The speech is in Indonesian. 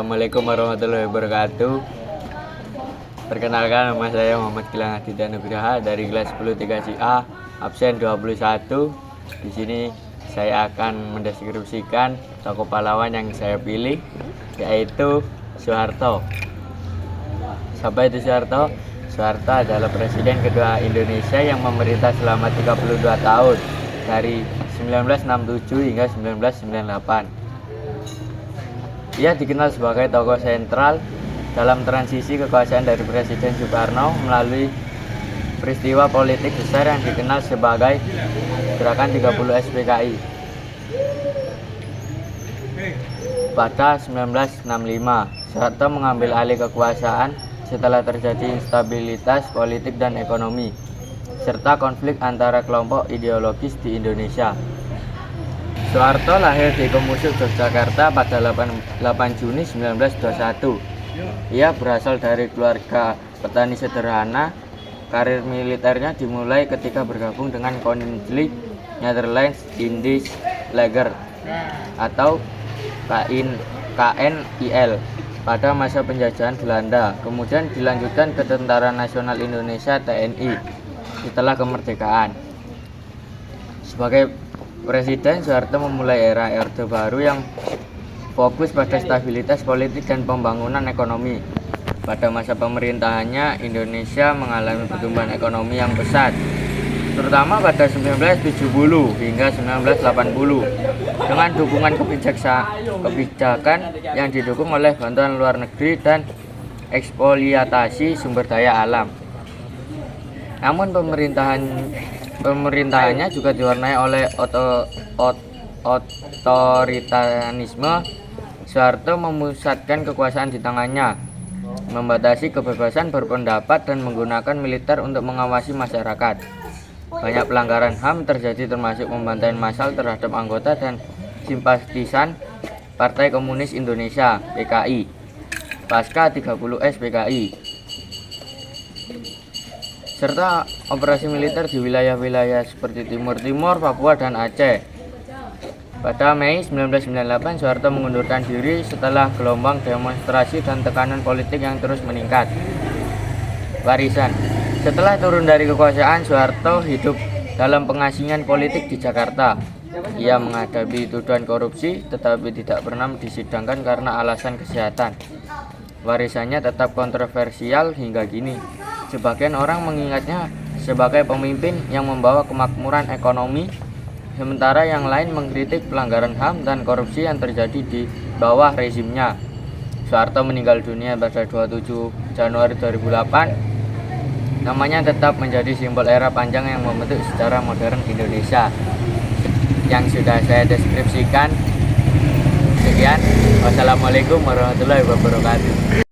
Assalamualaikum warahmatullahi wabarakatuh. Perkenalkan, nama saya Muhammad Gilang Aditya Nugraha dari kelas 10 3A, absen 21. Di sini saya akan mendeskripsikan tokoh pahlawan yang saya pilih, yaitu Soeharto. Siapa itu Soeharto? Soeharto adalah presiden kedua Indonesia yang memerintah selama 32 tahun dari 1967 hingga 1998. Ia dikenal sebagai tokoh sentral dalam transisi kekuasaan dari Presiden Soekarno melalui peristiwa politik besar yang dikenal sebagai Gerakan 30 SPKI. Pada 1965, Soeharto mengambil alih kekuasaan setelah terjadi instabilitas politik dan ekonomi, serta konflik antara kelompok ideologis di Indonesia. Soeharto lahir di Kemusuk, Yogyakarta pada 8 Juni 1921. Ia berasal dari keluarga petani sederhana. Karir militernya dimulai ketika bergabung dengan Koninklijke Nederlands Indisch Leger atau KNIL pada masa penjajahan Belanda. Kemudian dilanjutkan ke Tentara Nasional Indonesia (TNI) setelah kemerdekaan. Sebagai Presiden, Soeharto memulai era Orde Baru yang fokus pada stabilitas politik dan pembangunan ekonomi. Pada masa pemerintahannya, Indonesia mengalami pertumbuhan ekonomi yang pesat, terutama pada 1970 hingga 1980, dengan dukungan kebijakan yang didukung oleh bantuan luar negeri dan eksploitasi sumber daya alam. Namun pemerintahannya juga diwarnai oleh otoritarisme. Soeharto memusatkan kekuasaan di tangannya, membatasi kebebasan berpendapat dan menggunakan militer untuk mengawasi masyarakat. Banyak pelanggaran HAM terjadi, termasuk pembantaian massal terhadap anggota dan simpatisan Partai Komunis Indonesia (PKI) pasca 30 SPKI, serta operasi militer di wilayah-wilayah seperti Timur Timur, Papua, dan Aceh. Pada Mei 1998, Soeharto mengundurkan diri setelah gelombang demonstrasi dan tekanan politik yang terus meningkat. Warisan. Setelah turun dari kekuasaan, Soeharto hidup dalam pengasingan politik di Jakarta. Ia menghadapi tuduhan korupsi, tetapi tidak pernah disidangkan karena alasan kesehatan. Warisannya tetap kontroversial hingga kini. Sebagian orang mengingatnya sebagai pemimpin yang membawa kemakmuran ekonomi, sementara yang lain mengkritik pelanggaran HAM dan korupsi yang terjadi di bawah rezimnya. Soeharto meninggal dunia pada 27 Januari 2008. Namanya tetap menjadi simbol era panjang yang membentuk sejarah modern Indonesia yang sudah saya deskripsikan. Sekian, wassalamualaikum warahmatullahi wabarakatuh.